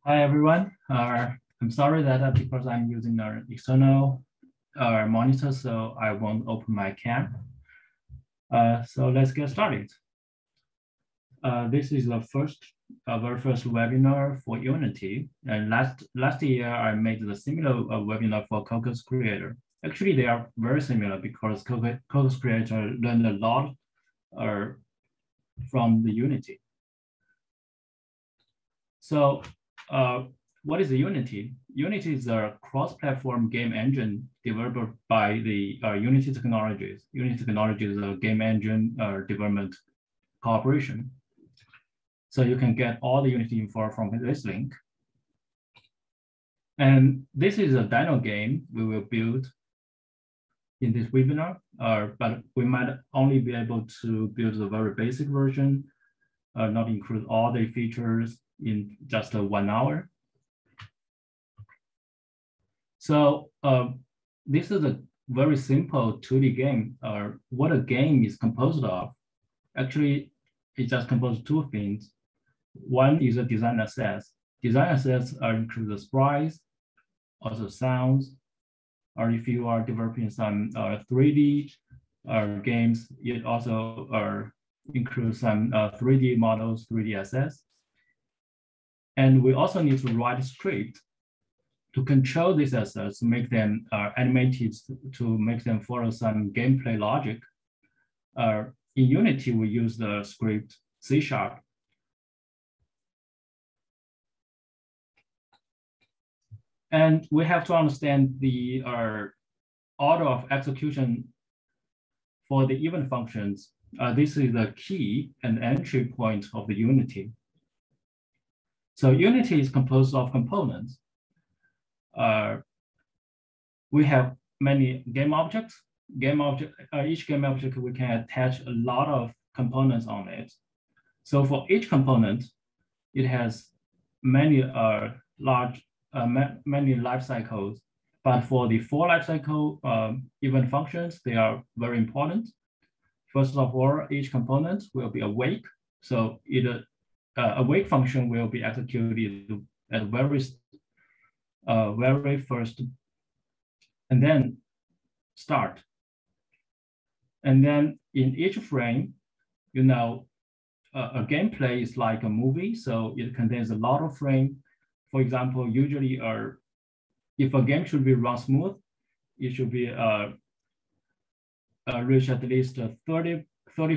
Hi, everyone. I'm sorry that because I'm using an external monitor, so I won't open my cam. So let's get started. This is the very first webinar for Unity. And last year, I made the similar webinar for Cocos Creator. Actually, they are very similar because Cocos Creator learned a lot from the Unity. So what is Unity? Unity is a cross-platform game engine developed by the Unity Technologies. Unity Technologies is a game engine development corporation. So you can get all the Unity info from this link. And this is a Dino game we will build in this webinar, but we might only be able to build the very basic version, not include all the features in just 1 hour. So this is a very simple 2D game. What a game is composed of, actually, it just composed of two things. One is a design assets. Design assets include the sprites, also sounds, or if you are developing some 3D games, it also includes some 3D models, 3D assets. And we also need to write a script to control these assets, to make them animated, to make them follow some gameplay logic. In Unity, we use the script C#. And we have to understand the order of execution for the event functions. This is the key and entry point of the Unity. So Unity is composed of components. We have many game objects. Each game object, we can attach a lot of components on it. So for each component, it has many many life cycles. But for the 4 life cycle event functions, they are very important. First of all, each component will be awake. So awake function will be executed at very first, and then start. And then in each frame, a gameplay is like a movie, so it contains a lot of frames. For example, usually if a game should be run smooth, it should be reach at least 30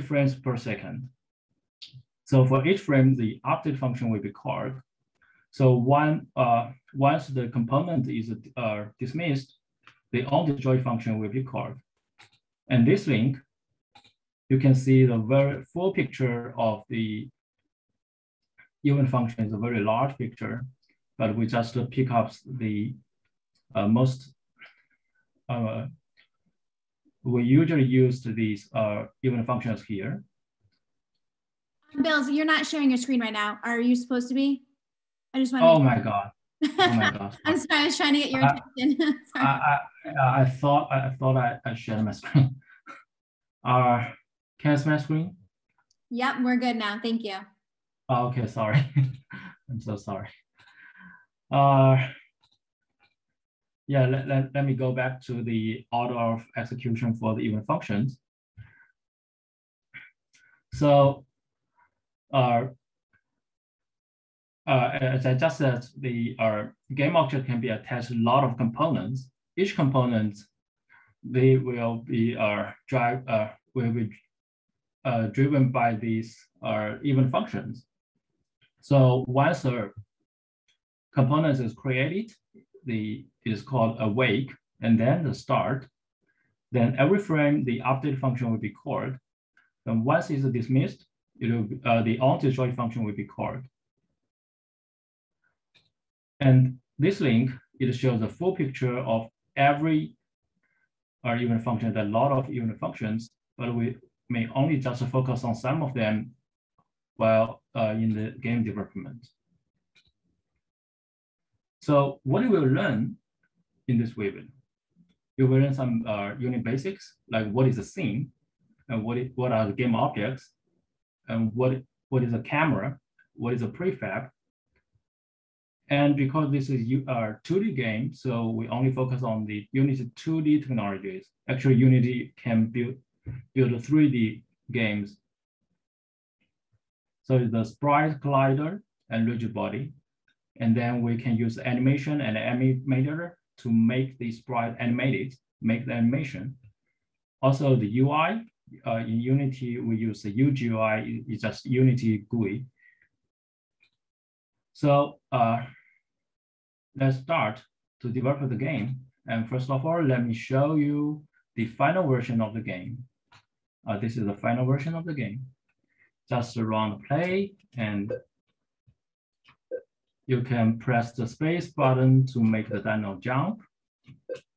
frames per second. So for each frame, the update function will be called. So once the component is dismissed, the onDestroy function will be called. And this link, you can see the very full picture of the event function is a very large picture, but we just pick up the most. We usually use these event functions here. Bill, so you're not sharing your screen right now. Are you supposed to be? I just want to. Oh my God. Oh my God. I'm sorry, I was trying to get your attention. I thought I shared my screen. Can I see my screen? Yep, we're good now. Thank you. Oh, okay, sorry. I'm so sorry. Yeah, let me go back to the order of execution for the event functions. So as I just said, the game object can be attached to a lot of components. Each component, they will be driven by these event functions. So once a component is created, it is called awake, and then the start. Then every frame, the update function will be called. And once it's dismissed, it will the onDestroy function will be called. And this link, it shows a full picture of every event function, a lot of event functions, but we may only just focus on some of them while in the game development. So what you will learn in this webinar, you will learn some unit basics, like what is a scene, and what are the game objects, and what is a camera, what is a prefab, And because this is a 2D game, so we only focus on the Unity 2D technologies. Actually, Unity can build 3D games. So the sprite collider and rigid body. And then we can use animation and animator to make the sprite animated, make the animation. Also the UI, in Unity, we use the UGUI, it's just Unity GUI. So let's start to develop the game. And first of all, let me show you the final version of the game. This is the final version of the game. Just run the play, and you can press the space button to make the dino jump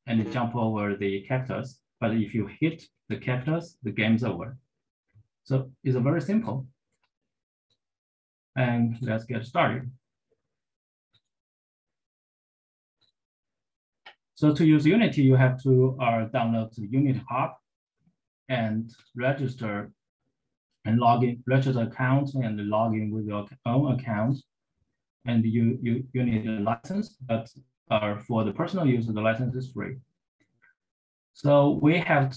and jump over the cactus. But if you hit the cactus, the game's over. So it's very simple. And let's get started. So to use Unity, you have to download the Unity Hub and register and log in, register account and log in with your own account. And you need a license, but for the personal use, the license is free. So we can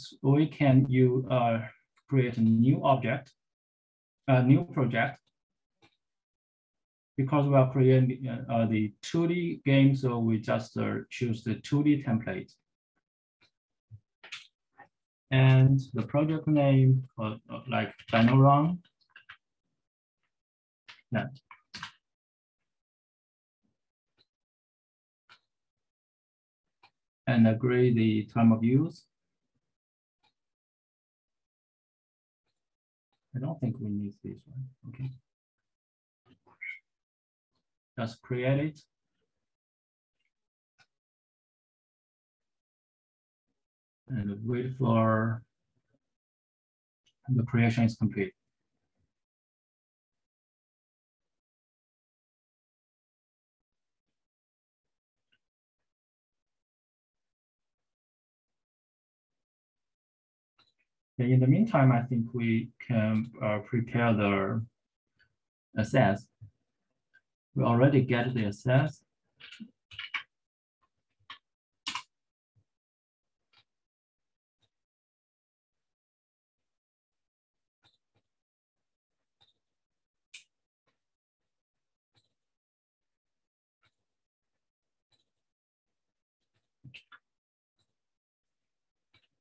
create a new object, a new project, because we are creating the 2D game. So we just choose the 2D template. And the project name, like Dino Run. Yeah. And agree the time of use. I don't think we need this one. Okay. Just create it. And wait for the creation is complete. And in the meantime, I think we can prepare the assets. We already get the assets.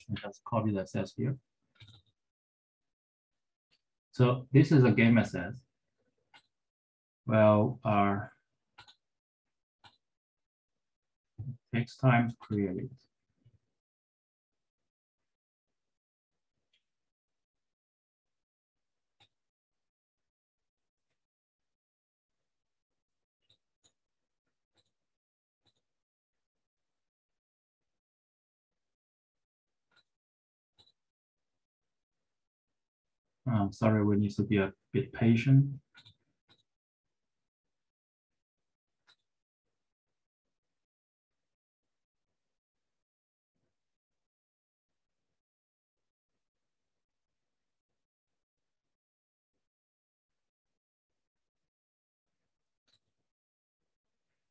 And just copy the assets here. So this is a game asset. Well, it takes time to create it. Sorry, we need to be a bit patient.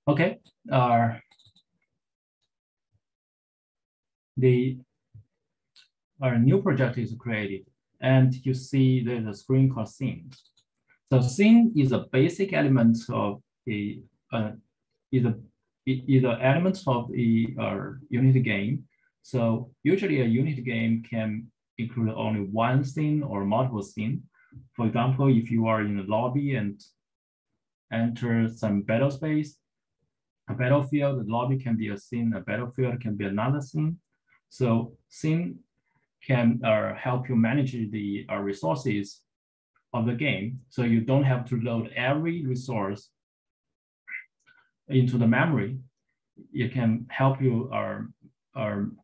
Okay, our new project is created, and you see there's a screen called scene. So scene is a basic element of the is an element of the Unity game. So usually a Unity game can include only one scene or multiple scenes. For example, if you are in the lobby and enter some battle space, a battlefield, the lobby can be a scene, a battlefield can be another scene. So scene can help you manage the resources of the game. So you don't have to load every resource into the memory. It can help you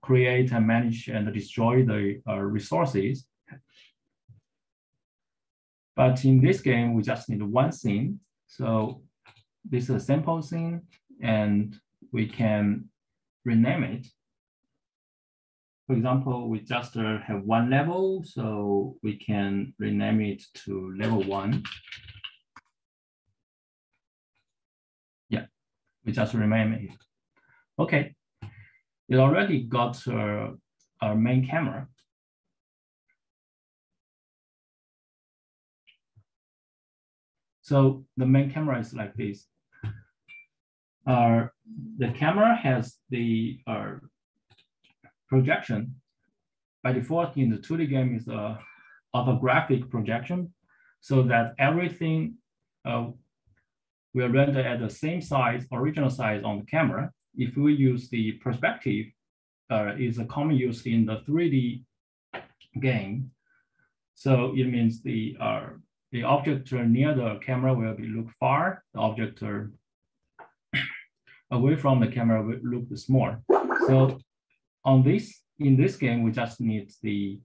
create and manage and destroy the resources. But in this game, we just need one scene. So this is a sample scene, and we can rename it. For example, we just have one level, so we can rename it to level 1. Yeah. We just rename it. Okay, it already got our main camera. So the main camera is like this. The camera has the projection. By default, in the 2D game is a orthographic projection, so that everything will render at the same size, original size on the camera. If we use the perspective, is a common use in the 3D game. So it means the object near the camera will be look far, the object away from the camera will look small. So in this game, we just need the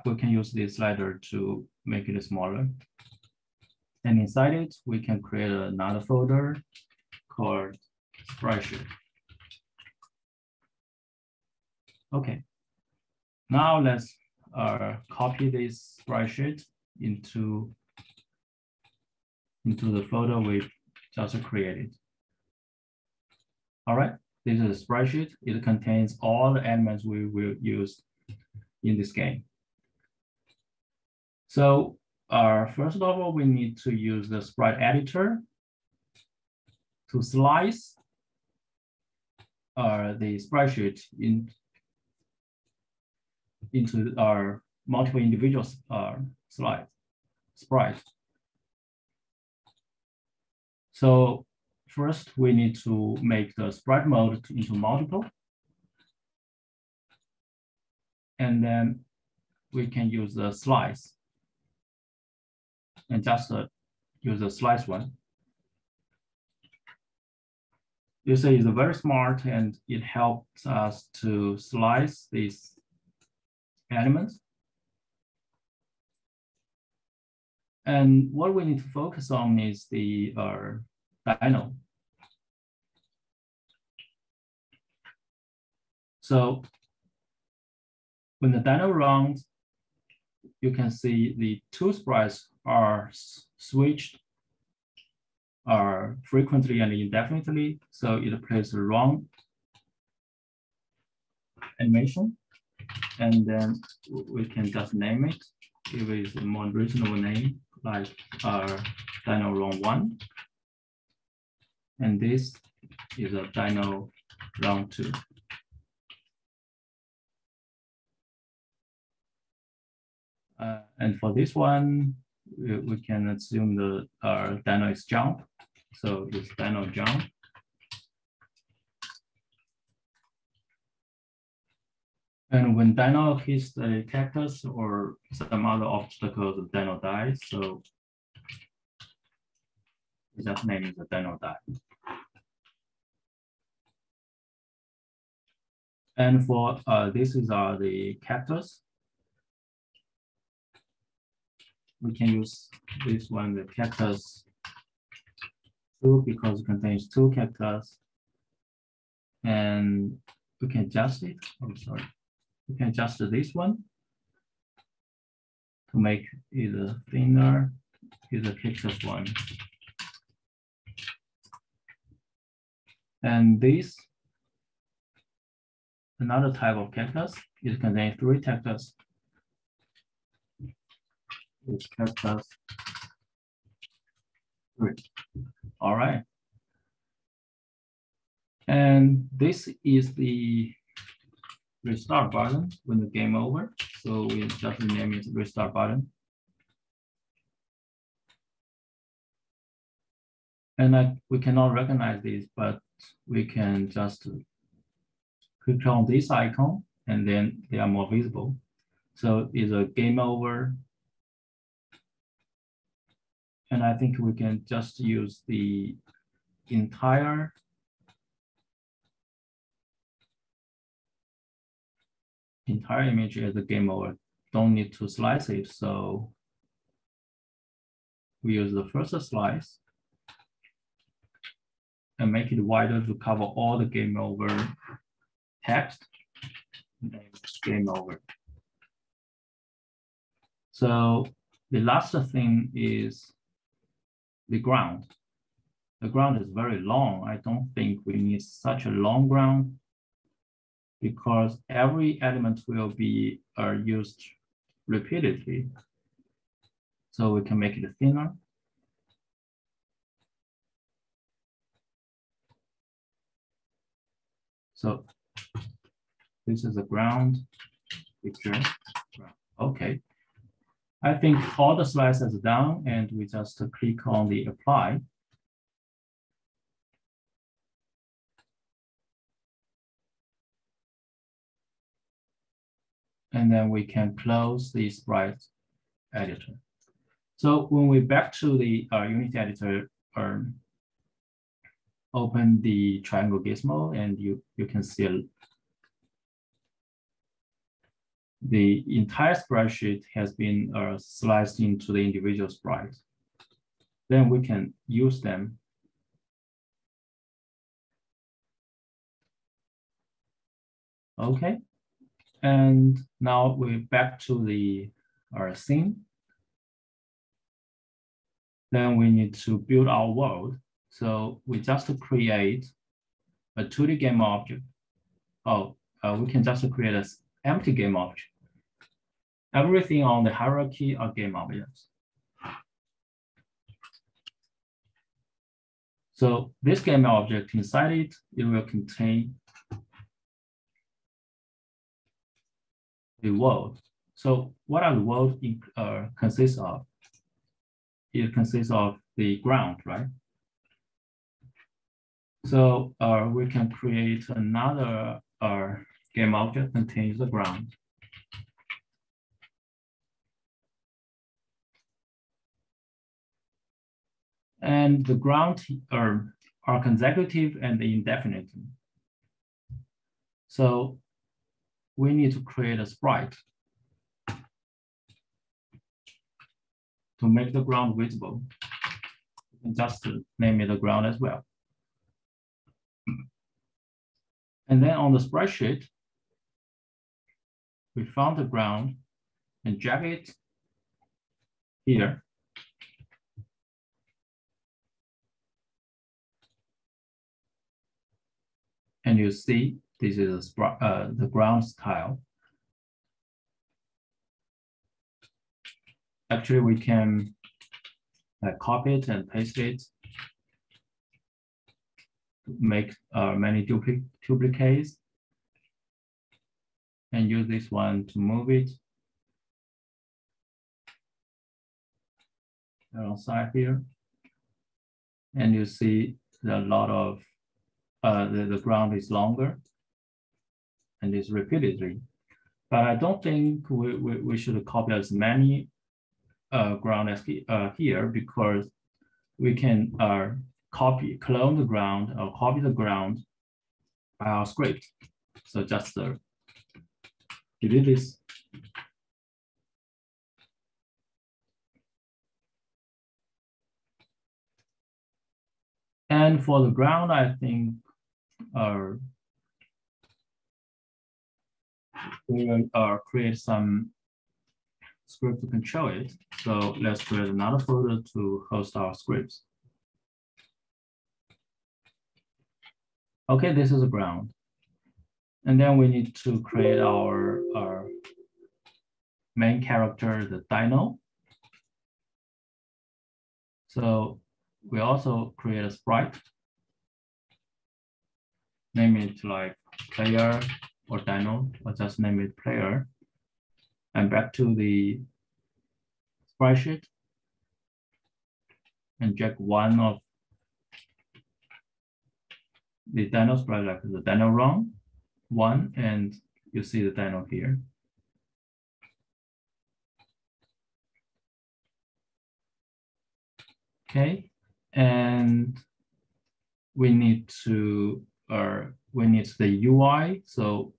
we can use this slider to make it smaller. And inside it, we can create another folder called sprite sheet. Okay, now let's copy this sprite sheet into the folder we just created. All right, this is a sprite sheet. It contains all the elements we will use in this game. So first of all, we need to use the sprite editor to slice the sprite sheet into our multiple individual sprites. So first, we need to make the sprite mode into multiple. And then we can use the slice and just use the slice one. You see, it's very smart and it helps us to slice these elements. And what we need to focus on is the Dino. So when the Dino runs, you can see the two sprites are switched frequently and indefinitely. So it plays a run animation. And then we can just name it. Give it a more reasonable name, like Dino Run 1. And this is a Dino Run 2. And for this one, we can assume the Dino is jump. So it's Dino jump. And when Dino hits the cactus or some other obstacle, the Dino dies. So we just name it the Dino die. And for this is the cactus. We can use this one, the cactus 2, because it contains 2 cactus. And we can adjust it. Oh, sorry. We can adjust this one to make it thinner. Is a cactus one. And this, another type of cactus, it contains 3 cactus. It's cactus 3. All right. And this is the restart button when the game over. So we just rename it restart button. And we cannot recognize this, but we can just click on this icon and then they are more visible. So it's a game over. And I think we can just use the entire image as a game over. Don't need to slice it. So we use the first slice and make it wider to cover all the game over text. Game over. So the last thing is the ground. The ground is very long. I don't think we need such a long ground because every element will be used repeatedly. So we can make it thinner. So this is the ground picture. Okay. I think all the slices are done and we just click on the apply. And then we can close the sprite editor. So when we back to the Unity editor, open the triangle gizmo and you can see the entire spreadsheet has been sliced into the individual sprites. Then we can use them. Okay, and now we're back to our scene. Then we need to build our world. So we just create a 2D game object. We can just create an empty game object. Everything on the hierarchy are game objects. So this game object inside it will contain the world. So what are the world consists of? It consists of the ground, right? So we can create another game object contains the ground. And the ground are consecutive and indefinite. So we need to create a sprite to make the ground visible. You can just name it the ground as well. And then on the spreadsheet, we found the ground and drag it here. And you see this is the ground style. Actually, we can copy it and paste it, make many duplicates, and use this one to move it alongside here. And you see a lot of the ground is longer and is repeatedly. But I don't think we should copy as many ground as here because we can clone the ground or copy the ground by our script. So just delete this. And for the ground, I think we will create some script to control it. So let's create another folder to host our scripts. Okay, this is the ground. And then we need to create our main character, the Dino. So we also create a sprite. Name it like player or Dino, or just name it player. And back to the sprite sheet and drag one of the Dino sprite, like the Dino run one, and you see the Dino here. Okay, and we need the UI. So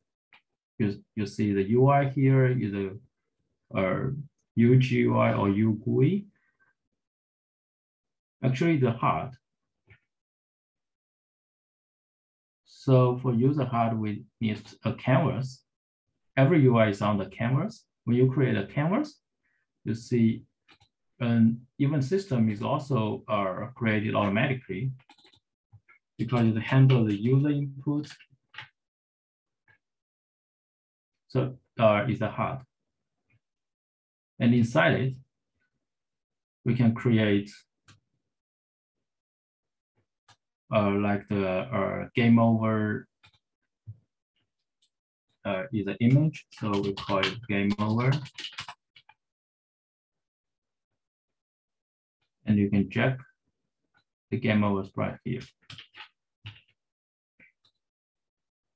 you see the UI here, either UGUI or UGUI. Actually, the HUD. So for user HUD, we need a canvas. Every UI is on the canvas. When you create a canvas, you see an event system is also created automatically because it handles the user input. So it's a HUD. And inside it, we can create like the game over is an image. So we call it game over. And you can check the game over sprite here.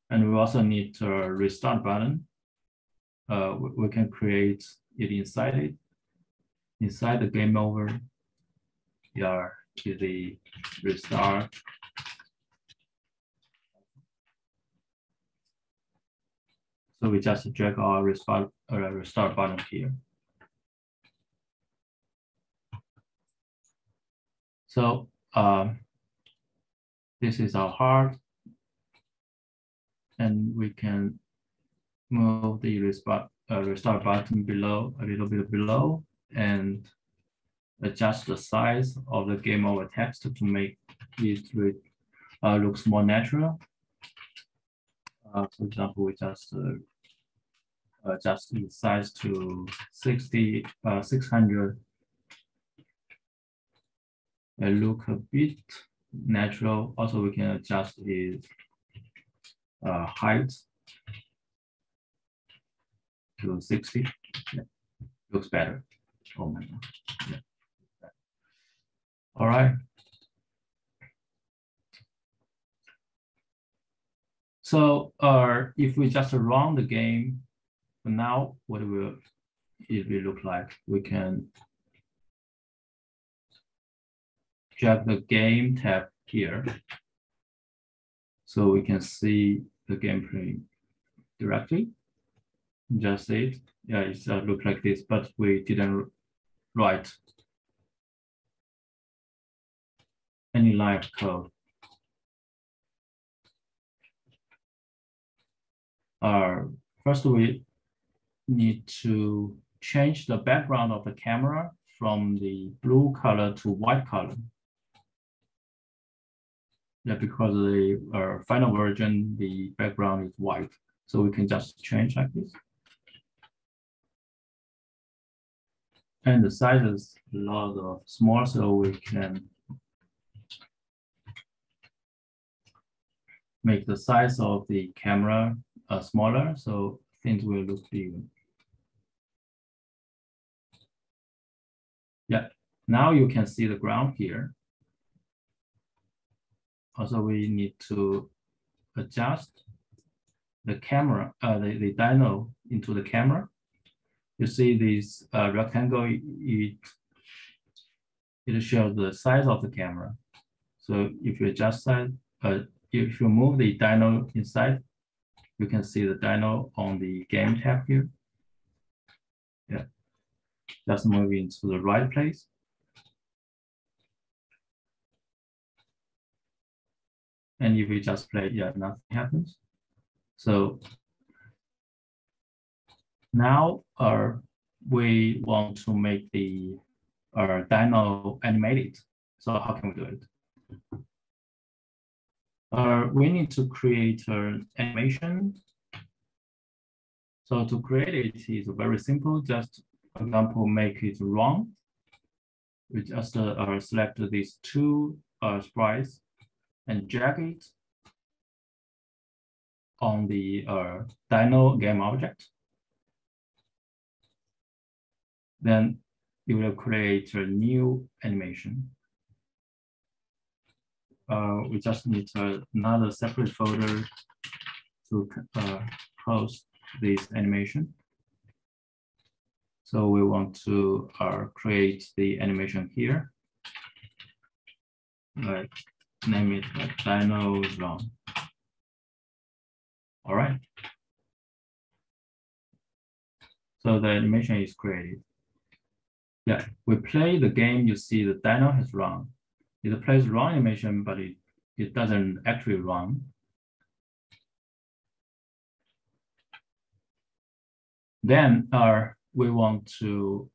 And we also need a restart button. We can create it inside it. Inside the game over, is the restart. So we just drag our restart button here. So this is our HUD, and we can move the restart button below, a little bit below, and adjust the size of the game over text to make it looks more natural. For example, we just adjust the size to 600. It look a bit natural. Also, we can adjust its height to 60. Yeah. Looks better. Oh my God. Yeah. All right. So if we just run the game, now what will it will look like? We can drag the game tab here, so we can see the gameplay directly. Just it. Yeah, it look like this, but we didn't write any line of code. First, we need to change the background of the camera from the blue color to white color. Yeah, because the final version, the background is white. So we can just change like this. And the size is a lot of small, so we can make the size of the camera smaller, so things will look bigger. Yeah, now you can see the ground here. Also, we need to adjust the camera, the Dino into the camera. You see this rectangle, it shows the size of the camera. So if you adjust size, if you move the Dino inside, you can see the Dino on the game tab here. Yeah, just move into the right place. And if we just play, yeah, nothing happens. So now we want to make the Dino animated. So how can we do it? We need to create an animation. So to create it is very simple. Just, for example, make it run. We just select these two sprites and drag it on the Dino game object. Then you will create a new animation. We just need another separate folder to host this animation. So we want to create the animation here. Like, name it like Dino Run. All right. So the animation is created. Yeah, we play the game, you see the Dino has run. It plays run animation, but it doesn't actually run. Then we want to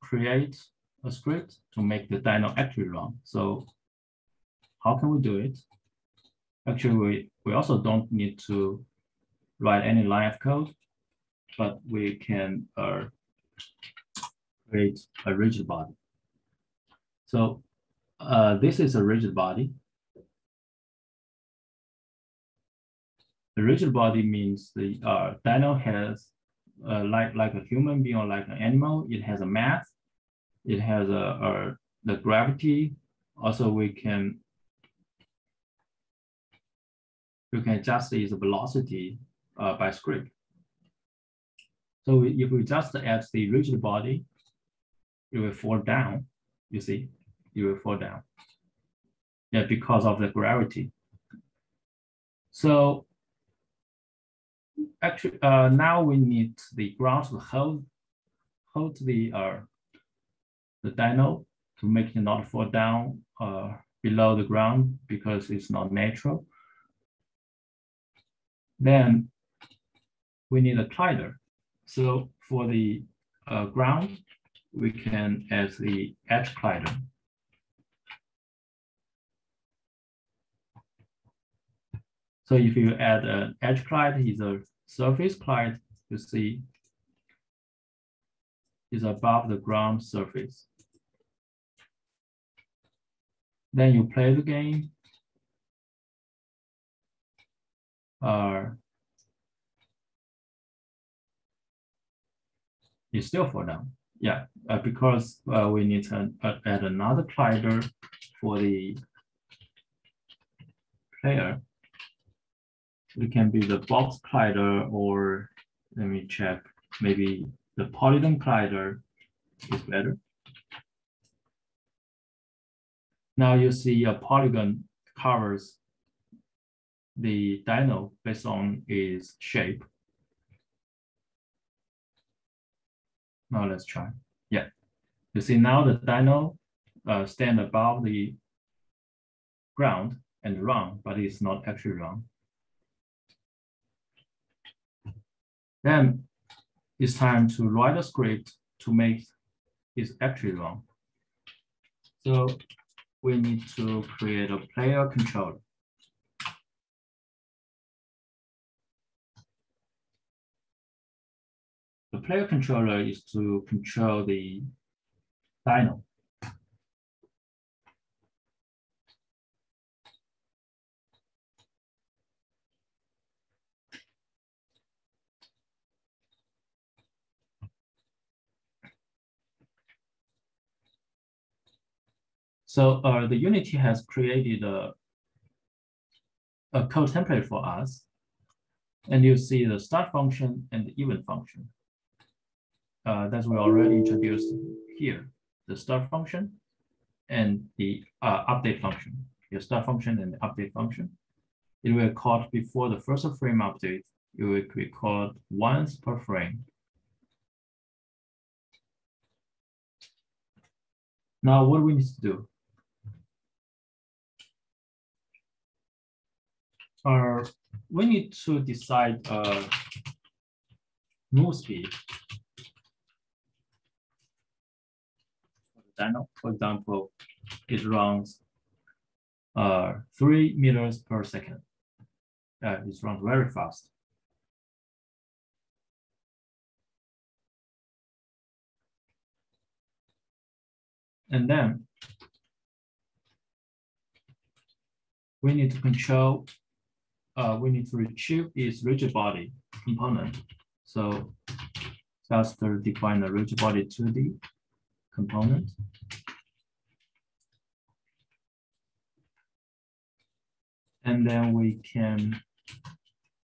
create a script to make the Dino actually run. So how can we do it? Actually, we also don't need to write any line of code, but we can create a rigid body. So this is a rigid body. The rigid body means the Dino has like a human being or like an animal. It has a mass. It has the gravity. Also, we can adjust its velocity by script. So if we just add the rigid body, it will fall down. You see, it will fall down. Yeah, because of the gravity. So actually, now we need the ground to hold the Dino to make it not fall down below the ground because it's not natural. Then we need a collider. So for the ground, we can add the edge collider. So if you add an edge collider, is a surface collider, you see is above the ground surface. Then you play the game. You still fall down. Yeah, because we need to add another collider for the player. It can be the box collider, or let me check, maybe the polygon collider is better. Now you see a polygon covers the Dino based on its shape. Now let's try. Yeah, you see now the Dino stand above the ground and run, but it's not actually run. Then it's time to write a script to make it actually run. So we need to create a player controller. The player controller is to control the Dino. So the Unity has created a code template for us. And you see the start function and the event function. That we already introduced here, the start function and the update function. The start function and the update function. It will call before the first frame update. It will be called once per frame. Now, what do we need to do? We need to decide move speed. Dino, for example, it runs 3 meters per second. It runs very fast. And then we need to control, we need to retrieve its rigid body component. So just to define the rigid body 2D component. And then we can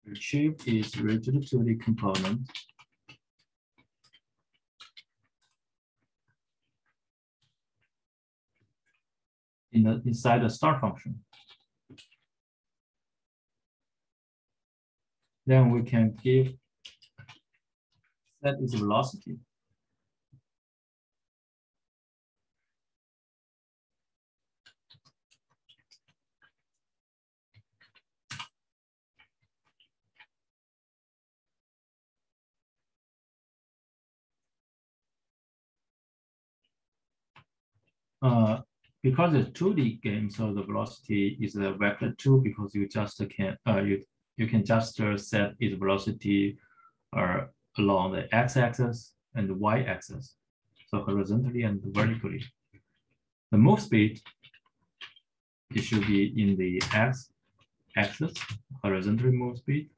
retrieve its rigid 2D component. Inside the start function. Then we can set its velocity. Because it's 2D game, so the velocity is a vector 2 because you just can you can just set its velocity along the x-axis and the y-axis, so horizontally and vertically. The move speed, it should be in the x-axis, horizontally move speed.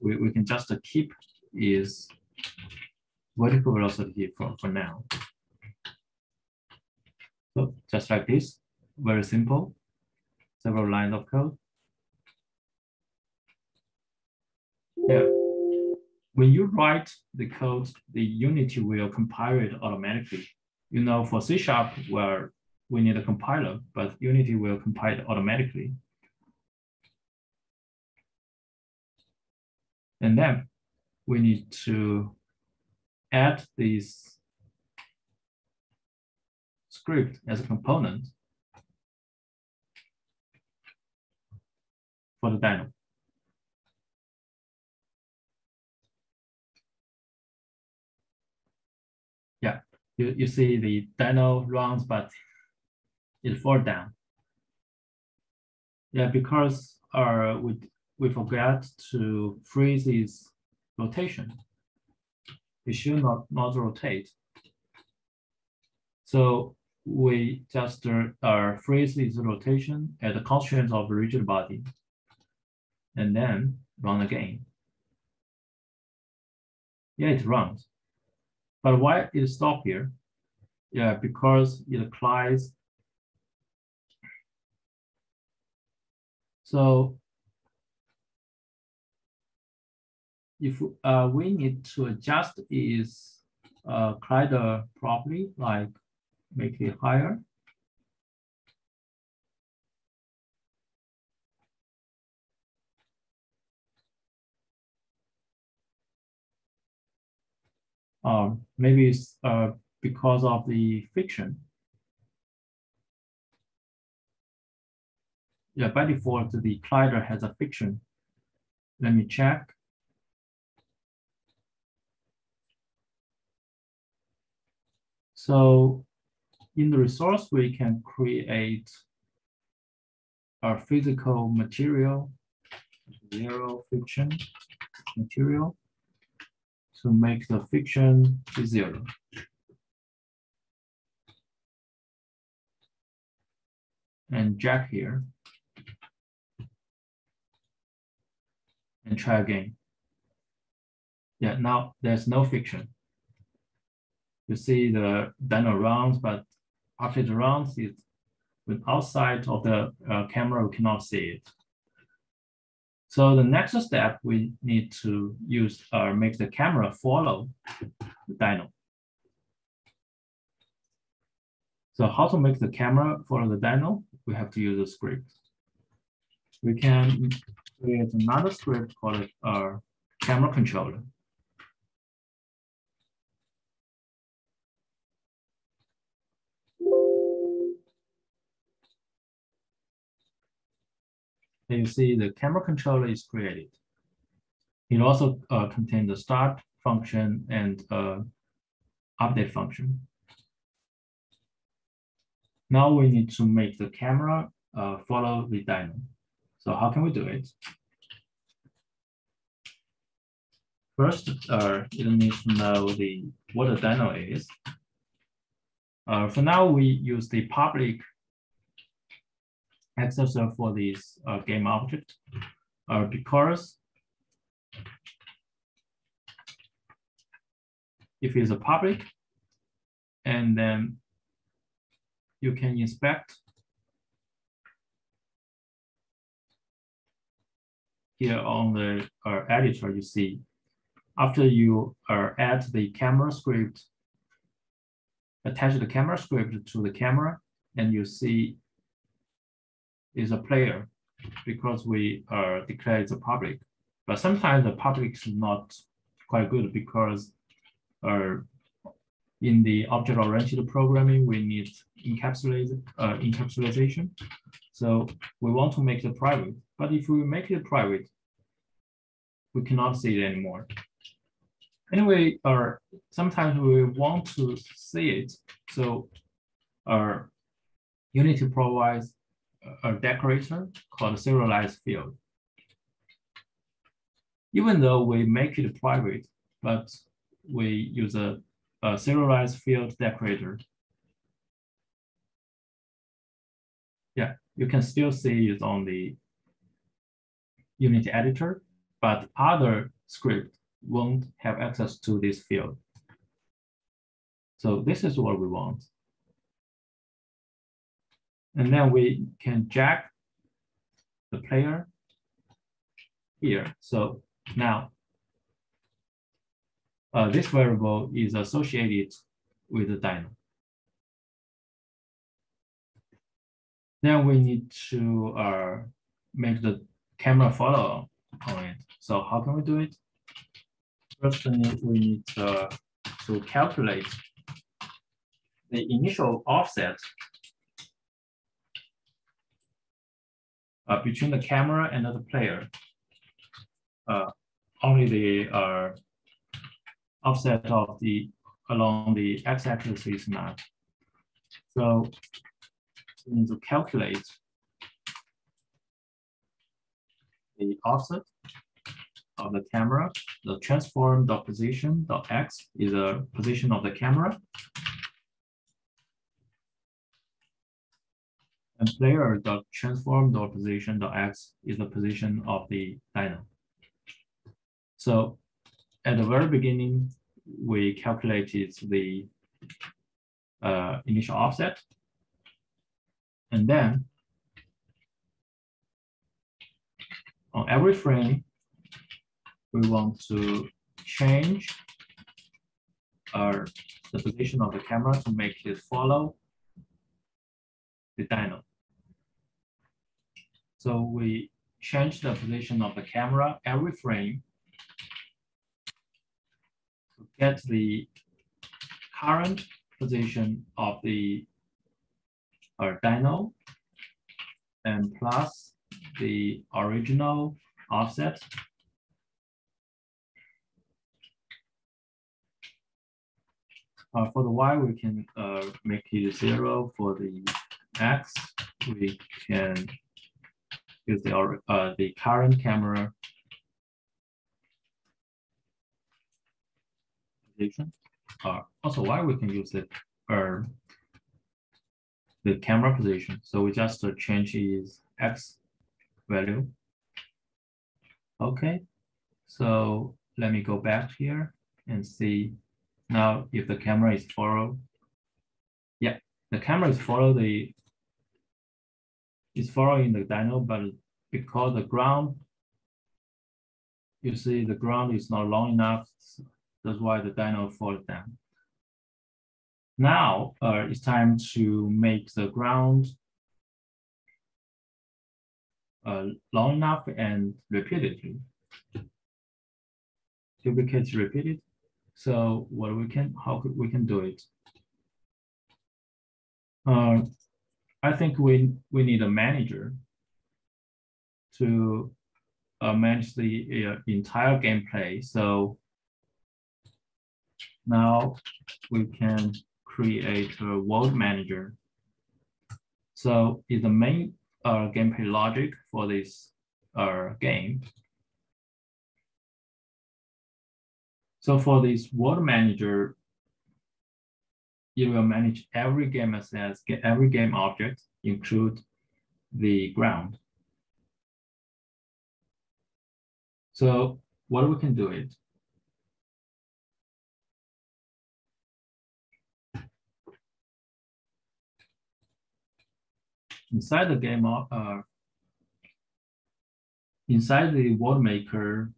We can just keep is vertical velocity for now. So just like this, very simple, several lines of code. Yeah. When you write the code, the Unity will compile it automatically. You know, for C# where we need a compiler, but Unity will compile it automatically. And then we need to add this script as a component for the Dino. Yeah, you see the Dino runs, but it falls down. Yeah, because we forgot to freeze its rotation. It should not rotate. So we just freeze its rotation at the constraint of the rigid body, and then run again. Yeah, it runs. But why it stopped here? Yeah, because it applies. So if we need to adjust its collider properly, like make it higher. Maybe it's because of the friction. Yeah, by default, the collider has a friction. Let me check. So in the resource, we can create a physical material, zero friction material, to make the friction to 0. And jack here. And try again. Yeah, now there's no friction. You see the Dino runs, but after it runs, it's with outside of the camera, we cannot see it. So the next step, we need to use make the camera follow the Dino. So how to make the camera follow the Dino? We have to use a script. We can create another script called camera controller. And you see the camera controller is created. It also contains the start function and update function. Now we need to make the camera follow the Dino. So how can we do it? First, it needs to know what a Dino is. For now, we use the public accessor for this game object because if it's a public, and then you can inspect here on the editor, you see, after you add the camera script, attach the camera script to the camera, and you see is a player because we declare it's a public. But sometimes the public is not quite good because in the object-oriented programming, we need encapsulation. So we want to make it private. But if we make it private, we cannot see it anymore. Anyway, sometimes we want to see it. So Unity provides a decorator called serialized field. Even though we make it private, but we use a serialized field decorator. Yeah, you can still see it on the Unity editor, but other scripts won't have access to this field. So this is what we want. And then we can jack the player here. So now this variable is associated with the Dino. Then we need to make the camera follow on it. So how can we do it? First, we need to calculate the initial offset between the camera and the player. Only the offset of along the x-axis is not. So we need to calculate the offset of the camera. The transform.position.x is the position of the camera. And player.transform.position.x is the position of the Dino. So at the very beginning, we calculated the initial offset. And then on every frame, we want to change the position of the camera to make it follow the Dino. So we change the position of the camera every frame to get the current position of the Dino and plus the original offset. For the Y, we can make it 0. For the X, we can use the current camera position. Also, Y, we can use the camera position. So we just change its X value. Okay, so let me go back here and see now if the camera is followed. Yeah, the camera is following the Dino, but because the ground, you see the ground is not long enough, that's why the Dino falls down. Now it's time to make the ground long enough and repeatedly. Duplicate repeated. So how we can do it? I think we need a manager to manage the entire gameplay. So now we can create a world manager. So is the main gameplay logic for this game. So for this world manager, it will manage every game assets, every game object, include the ground. So what we can do it? Inside the game, inside the world maker,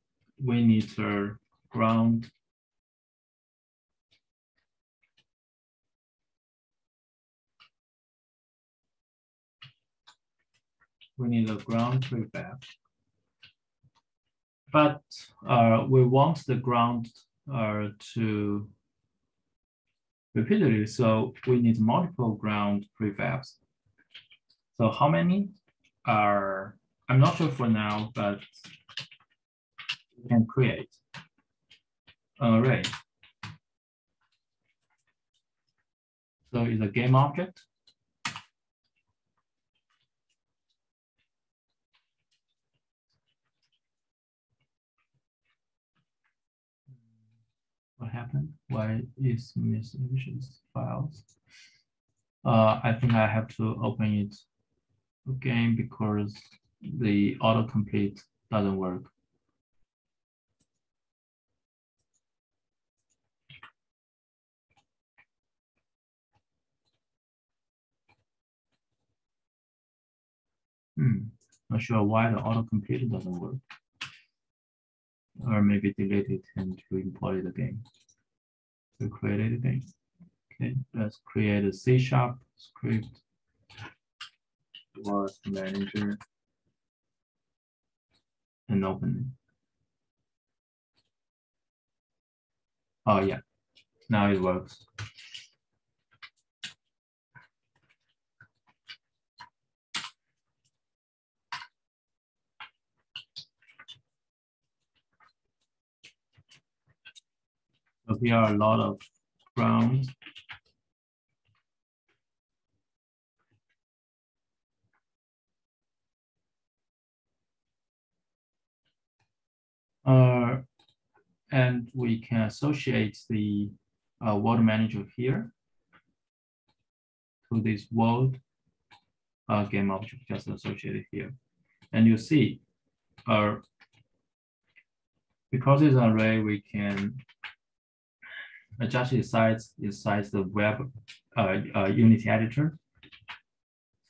we need a ground. We need a ground prefab. But we want the ground to repeatedly, so we need multiple ground prefabs. So how many are, I'm not sure for now, but we can create an array. So it's a game object. What happened? Why is missing files? I think I have to open it again because the autocomplete doesn't work. Not sure why the autocomplete doesn't work. Or maybe delete it and re-import it again. So create it again. Okay, let's create a C# script. Word manager and open it. Oh yeah, now it works. So here are a lot of grounds. And we can associate the world manager here to this world game object just associated here. And you see, because it's an array, we can adjust its size the web Unity editor.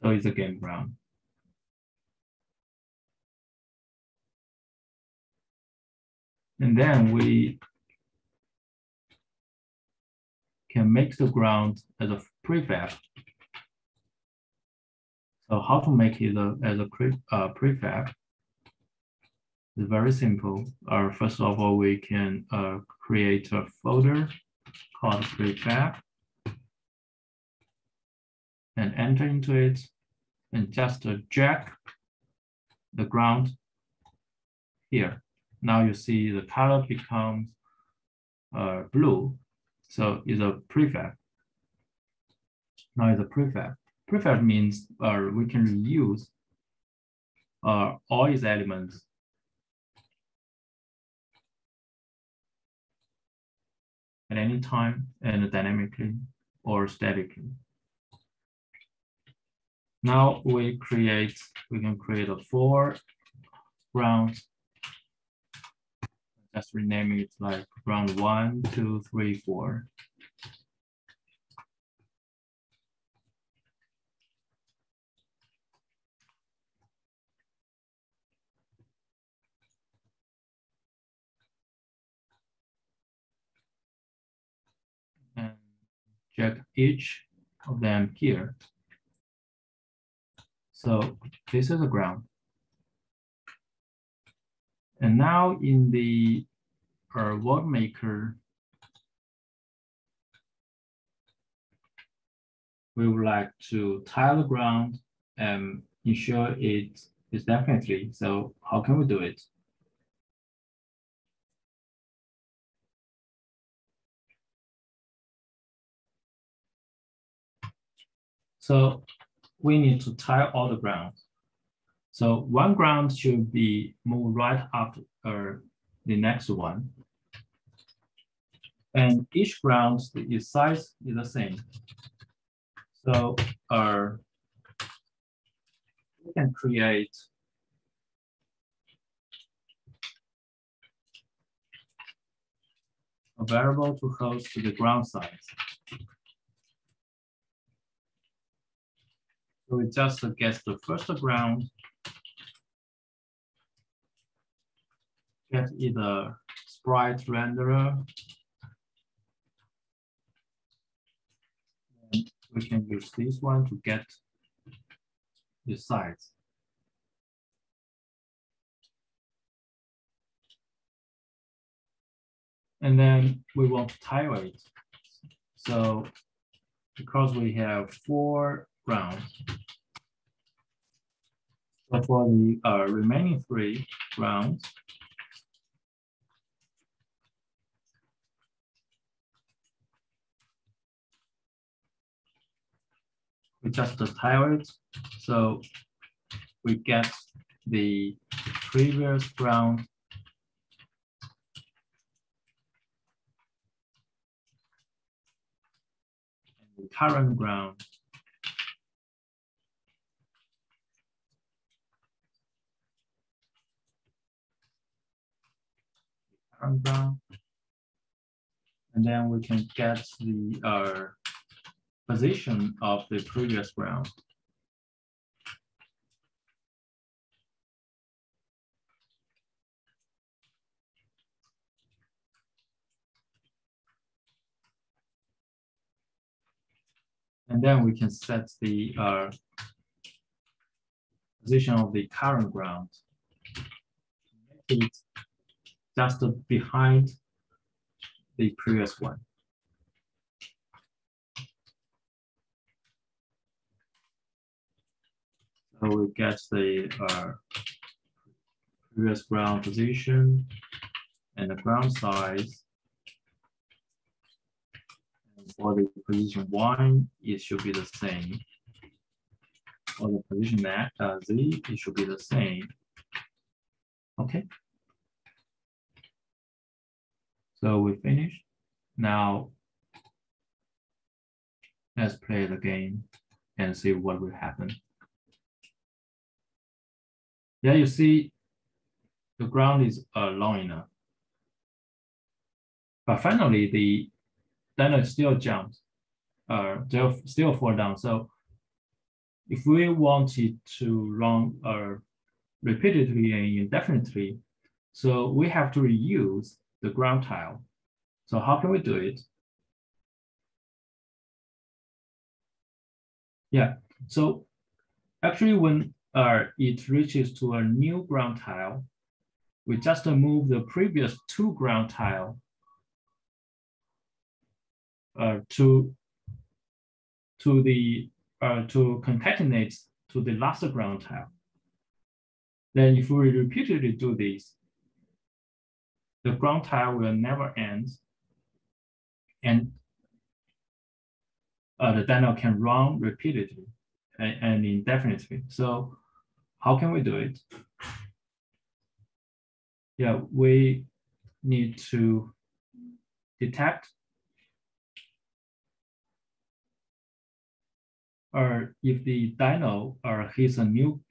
So it's a game ground. And then we can make the ground as a prefab. So how to make it as a prefab is very simple. First of all, we can create a folder called prefab and enter into it and just drag the ground here. Now you see the color becomes blue. So it's a prefab. Now it's a prefab. Prefab means we can reuse all its elements at any time and dynamically or statically. Now we can create a 4 grounds. Just rename it like ground 1, 2, 3, 4. And check each of them here. So this is the ground. And now in the world maker, we would like to tile the ground and ensure it is definitely. So how can we do it? So we need to tile all the grounds. So one ground should be moved right after the next one. And each ground, its size is the same. So we can create a variable to host the ground size. So we just get the first ground, get either sprite renderer. And we can use this one to get the size. And then we want to tile it. So because we have 4 grounds, so for the remaining 3 grounds, we just tile it. So we get the previous ground the current ground. Current ground. And then we can get the position of the previous ground. And then we can set the position of the current ground. Make it just behind the previous one. So we get the previous ground position and the ground size. And for the position 1, it should be the same. For the position Z, it should be the same. Okay. So we finished. Now let's play the game and see what will happen. Yeah, you see the ground is long enough. But finally, the dino still jumps, still fall down. So if we wanted to run repeatedly and indefinitely, so we have to reuse the ground tile. So how can we do it? Yeah, so actually when it reaches to a new ground tile, we just move the previous 2 ground tile to concatenate to the last ground tile. Then if we repeatedly do this, the ground tile will never end, and the dino can run repeatedly and indefinitely. So how can we do it? Yeah, we need to detect if the dino hits a new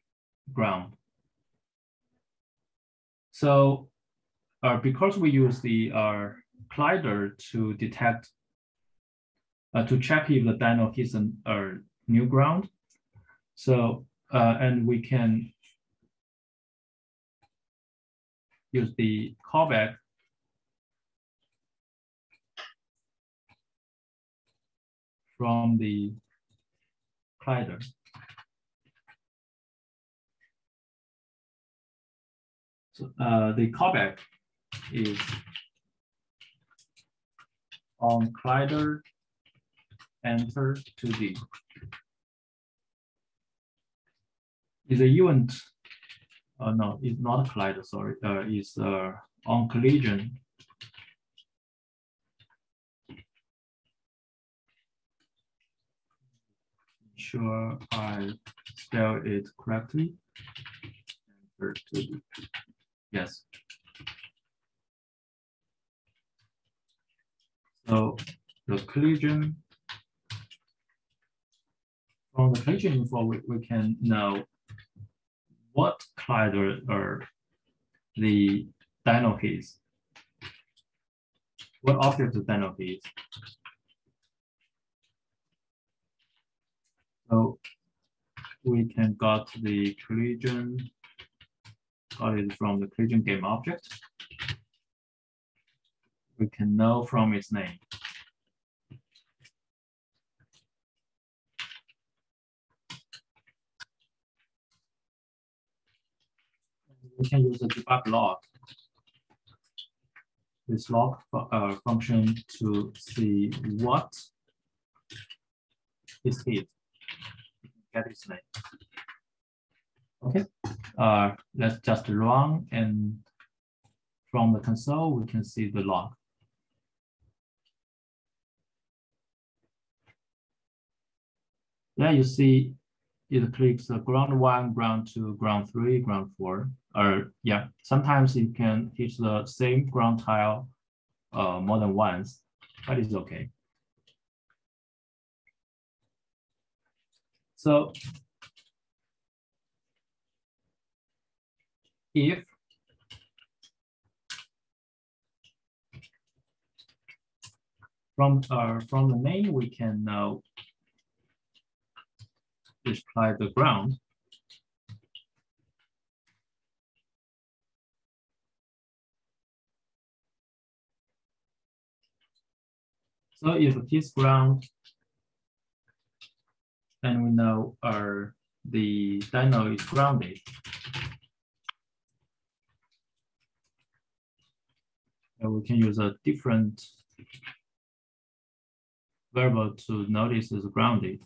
ground. So because we use the collider to detect, to check if the dino hits a new ground. So, and we can use the callback from the collider. So the callback is on collider enter 2D. Is a event, no, it's not a collider, sorry, it's on collision. Sure I spell it correctly. Enter 2D. Yes. So the collision, from the collision info, we can know what collider the dino hits, what object the dino hits. So we can got the collision, got it from the collision game object. We can know from its name. We can use the debug log, this log function, to see what is hit, get its name. Okay, let's just run, and from the console we can see the log. Yeah, you see it clicks ground 1, ground 2, ground 3, ground 4. Or yeah, sometimes it can hit the same ground tile more than once, but it's okay. So if from the name we can now display the ground. So if it is ground, then we know the Dino is grounded. And we can use a different variable to notice it's grounded.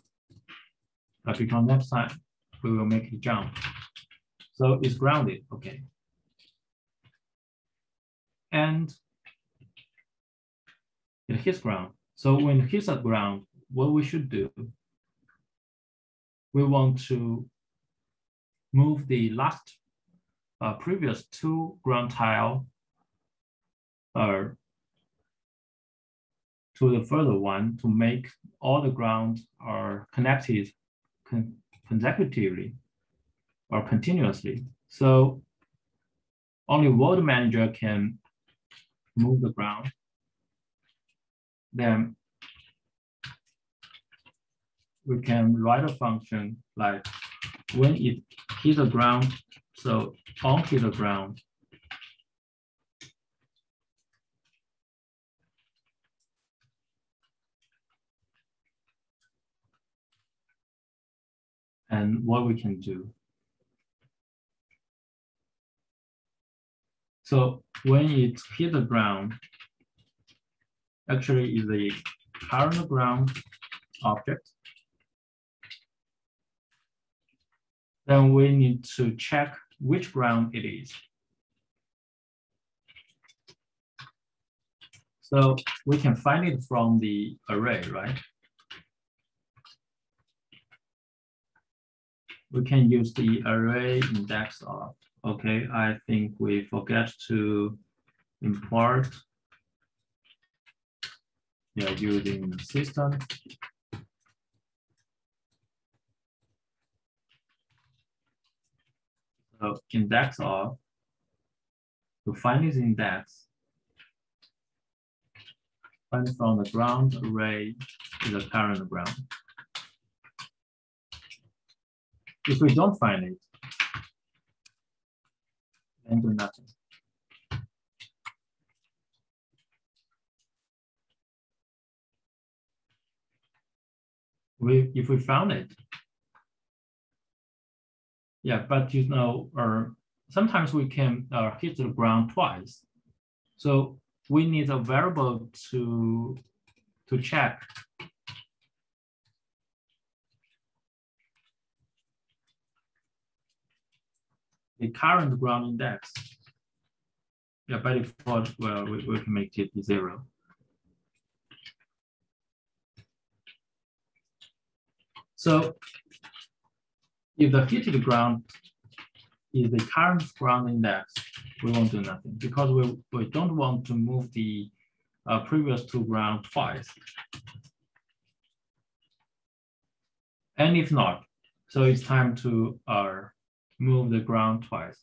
But because next time we will make it jump. So it's grounded, okay. And it hits ground. So when it hits the ground, what we should do, we want to move the last previous two ground tile to the further one to make all the ground are connected consecutively or continuously. So only world manager can move the ground. Then we can write a function like when it hits the ground, so onto the ground. And what we can do. So when it hits the ground, actually is a current ground object. Then we need to check which ground it is. So we can find it from the array, right? We can use the array index of, okay, I think we forget to import using the system. So index of, to find this index, find from the ground array to the current ground. If we don't find it, then do nothing. If we found it, yeah, but you know, sometimes we can hit the ground twice. So we need a variable to check the current ground index. Yeah, by default, well, we can make it 0. So if the heated ground is the current ground index, we won't do nothing because we don't want to move the previous two ground twice. And if not, so it's time to move the ground twice.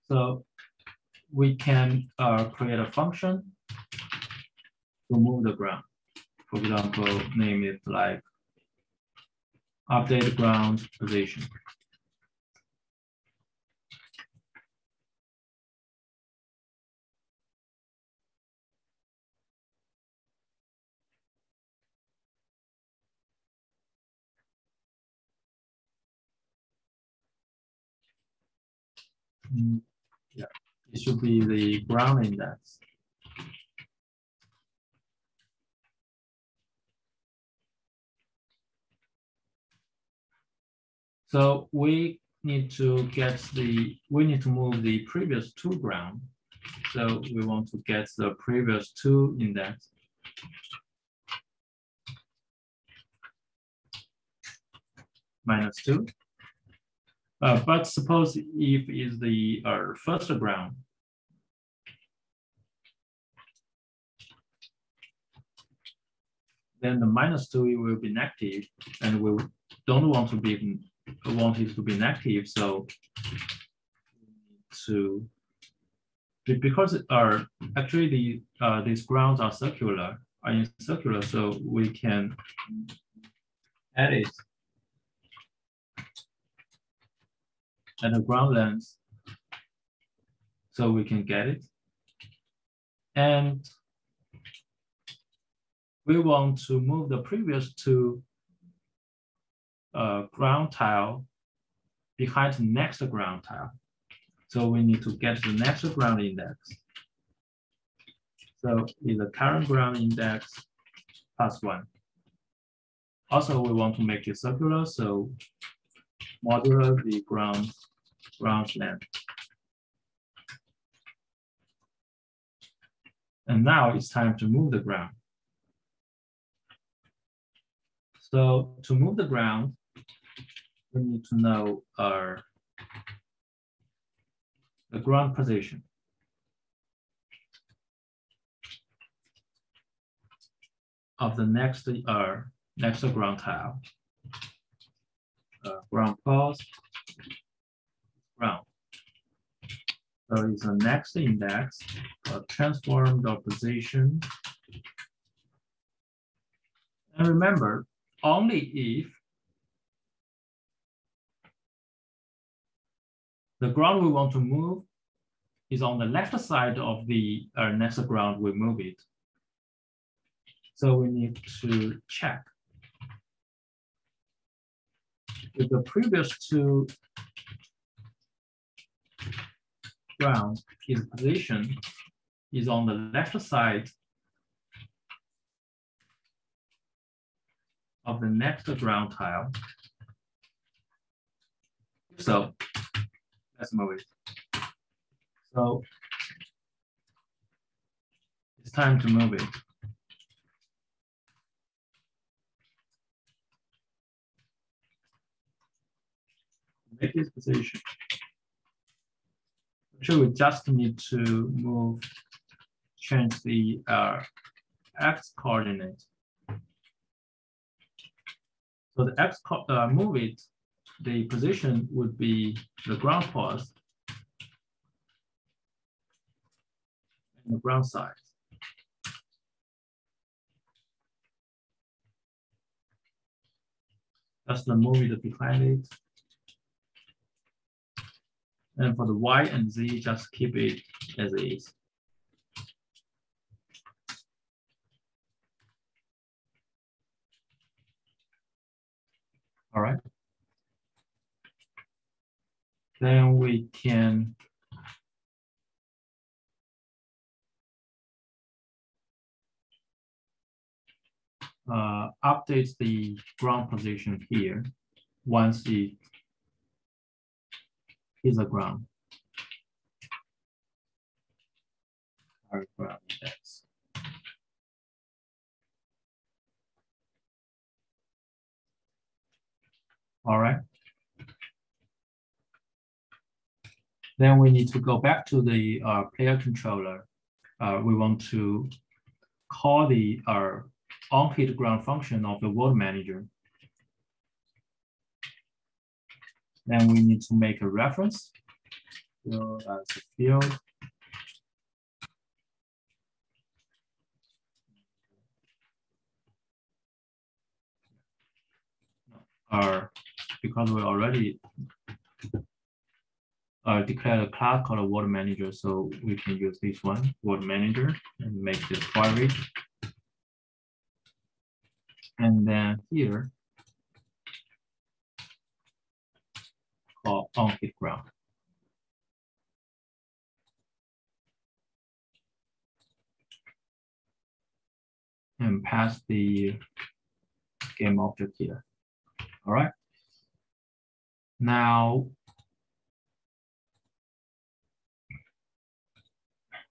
So we can create a function to move the ground. For example, name it like update ground position. Yeah, it should be the ground index. So we need to move the previous two ground. So we want to get the previous two index. -2. But suppose if is the first ground. then the -2 will be negative, and we don't want it to be negative. So because actually these grounds are in circular, so we can edit at the ground length, so we can get it. And we want to move the previous two ground tile behind the next ground tile. So we need to get the next ground index. So is the current ground index +1. Also, we want to make it circular, so modulo the ground length. And now it's time to move the ground. So to move the ground, we need to know the ground position of the next ground tile. Ground pause, ground. So it's the next index, transform the position. And remember, only if the ground we want to move is on the left side of the next ground, we move it. So we need to check if the previous two ground position is on the left side of the next ground tile. So let's move it. So it's time to move it. Make this position. Actually, we just need to change the x coordinate. So the x move it, the position would be the ground pause and the ground side. Just move it behind it. And for the y and z, just keep it as it is. All right. Then we can update the ground position here once it is a ground. Our ground index. All right. Then we need to go back to the player controller. We want to call the onHit ground function of the world manager. Then we need to make a reference field as a field. Because we already declared a class called world manager, so we can use this one, world manager, and make this query. And then here, call onHit ground. And pass the game object here. All right. Now,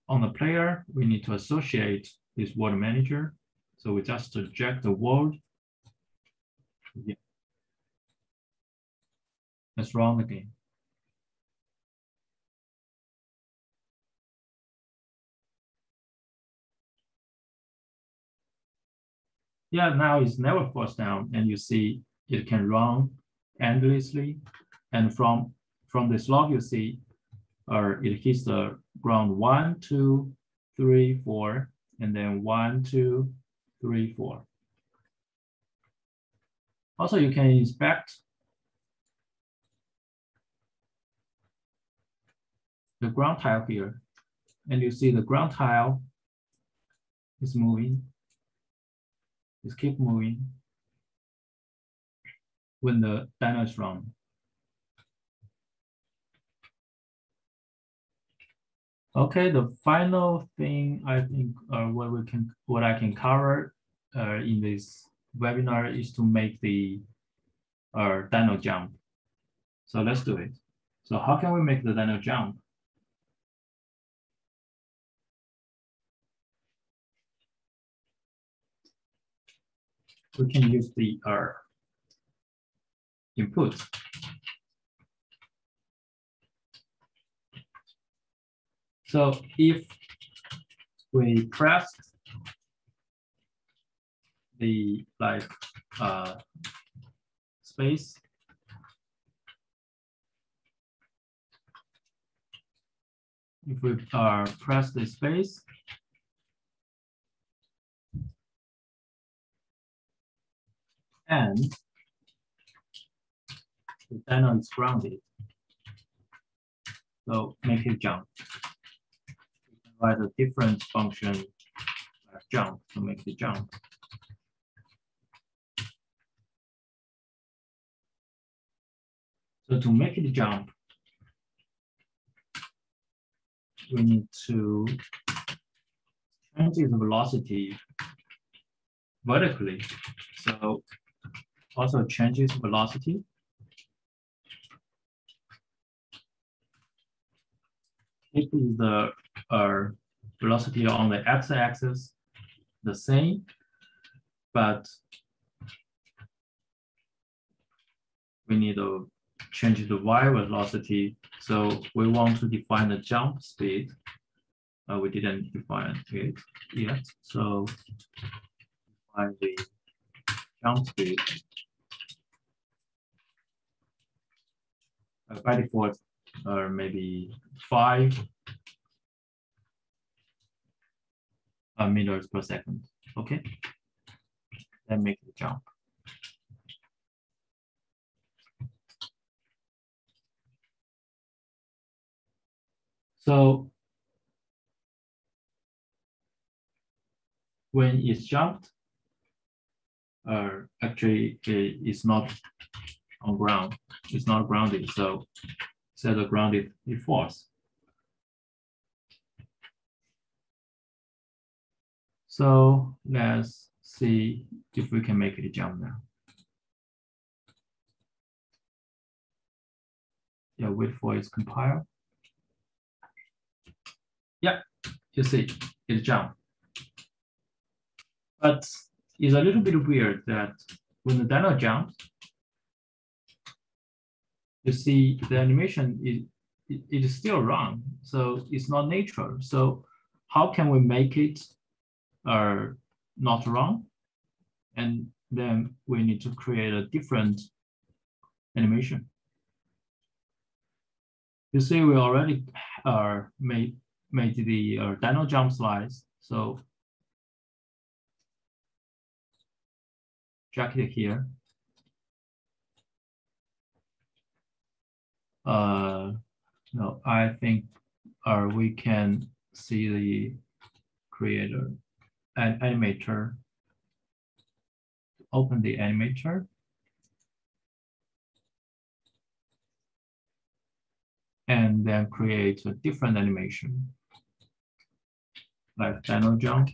on the player, we need to associate this world manager. So we just eject the world. Yeah. Let's run the game. Yeah, now it's never falls down, and you see it can run endlessly. And from this log, you see it hits the ground 1, 2, 3, 4, and then 1, 2, 3, 4. Also, you can inspect the ground tile here, and you see the ground tile is moving. It's keep moving when the dyno is run. Okay, the final thing I think what I can cover in this webinar is to make the dyno jump. So let's do it. So how can we make the dyno jump? We can use the input. So if we press the space, if we press the space, and the dyno is grounded, so make it jump. We can write a different function jump to make the jump. So to make it jump, we need to change its velocity vertically. So also change its velocity. Keep the velocity on the x-axis the same, but we need to change the y velocity. So we want to define the jump speed. We didn't define it yet. So define the jump speed. By default, maybe 5 meters per second. Okay, then make the jump. So when it's jumped, actually it's not on ground. It's not grounded. So set a grounded false. So let's see if we can make it jump now. Yeah, wait for its compile. Yeah, you see it jumped. But it's a little bit weird that when the dyno jumps, you see the animation it is still wrong. So it's not natural. So how can we make it not wrong? And then we need to create a different animation. You see, we already made the dyno jump slice. So drag it here. No, I think we can see the creator and animator. Open the animator. And then create a different animation, like dyno jump.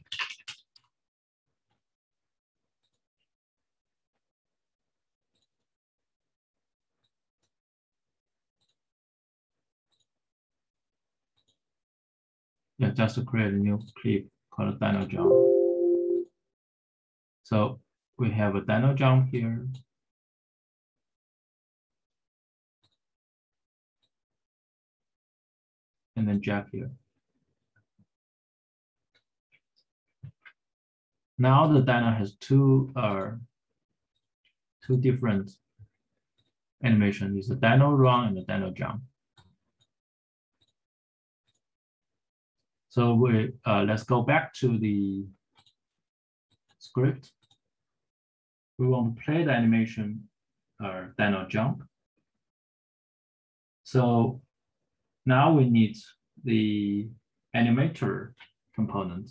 Yeah, just to create a new clip called dyno jump. So we have a dyno jump here. And then jack here. Now the Dino has two different animation. It's a Dino run and a Dino jump. So let's go back to the script. We want to play the animation Dino jump. So now we need the animator component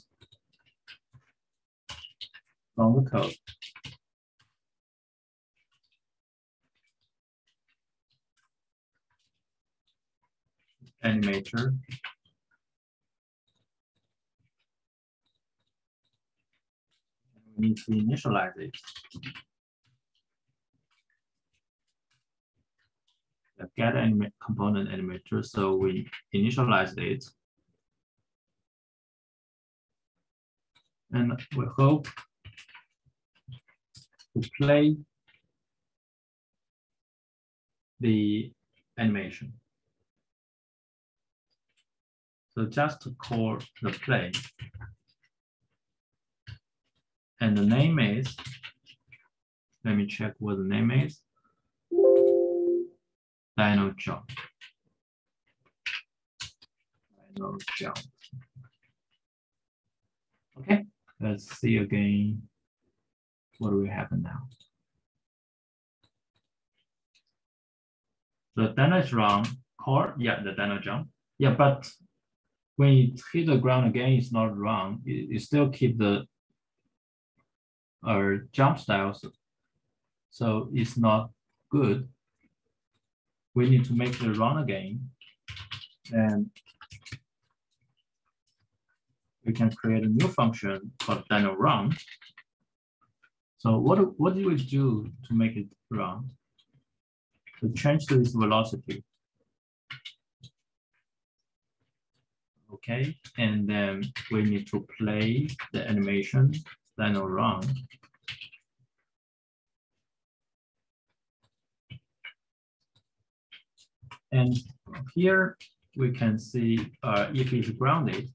from the code. Animator. We need to initialize it. The get component animator, so we initialize it. And we hope to play the animation. So just to call the play. And the name is, let me check what the name is. Dino jump. Dino jump. Okay, let's see again. What will happen now? The Dino is wrong. Core, yeah, the Dino jump. Yeah, but when it hit the ground again, it's not wrong. It still keep the jump styles, so it's not good. We need to make the run again, and we can create a new function called Dino run. So what do we do to make it run? To change to its velocity. Okay, and then we need to play the animation Dino run. And here we can see if it's grounded,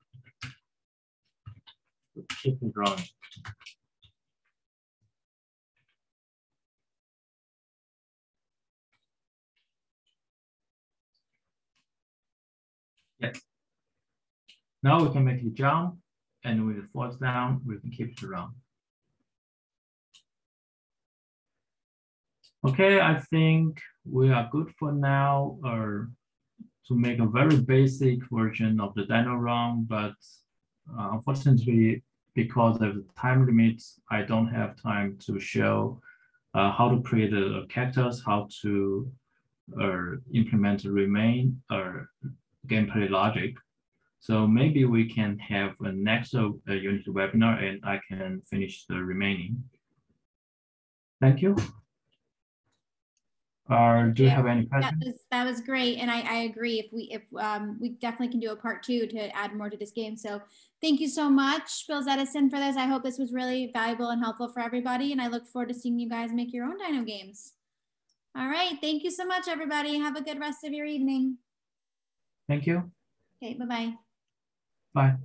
keep it running. Yes. Now we can make it jump, and with it falls down, we can keep it around. Okay, I think we are good for now, to make a very basic version of the Dino run, but unfortunately, because of the time limits, I don't have time to show how to create the characters, how to implement the remain gameplay logic. So maybe we can have a next Unity webinar and I can finish the remaining. Thank you. Do you have any questions? That was great, and I agree. If we definitely can do a part 2 to add more to this game. So thank you so much, billedison, for this. I hope this was really valuable and helpful for everybody, and I look forward to seeing you guys make your own Dino games. All right, thank you so much, everybody. Have a good rest of your evening. Thank you. Okay, bye-bye. Bye.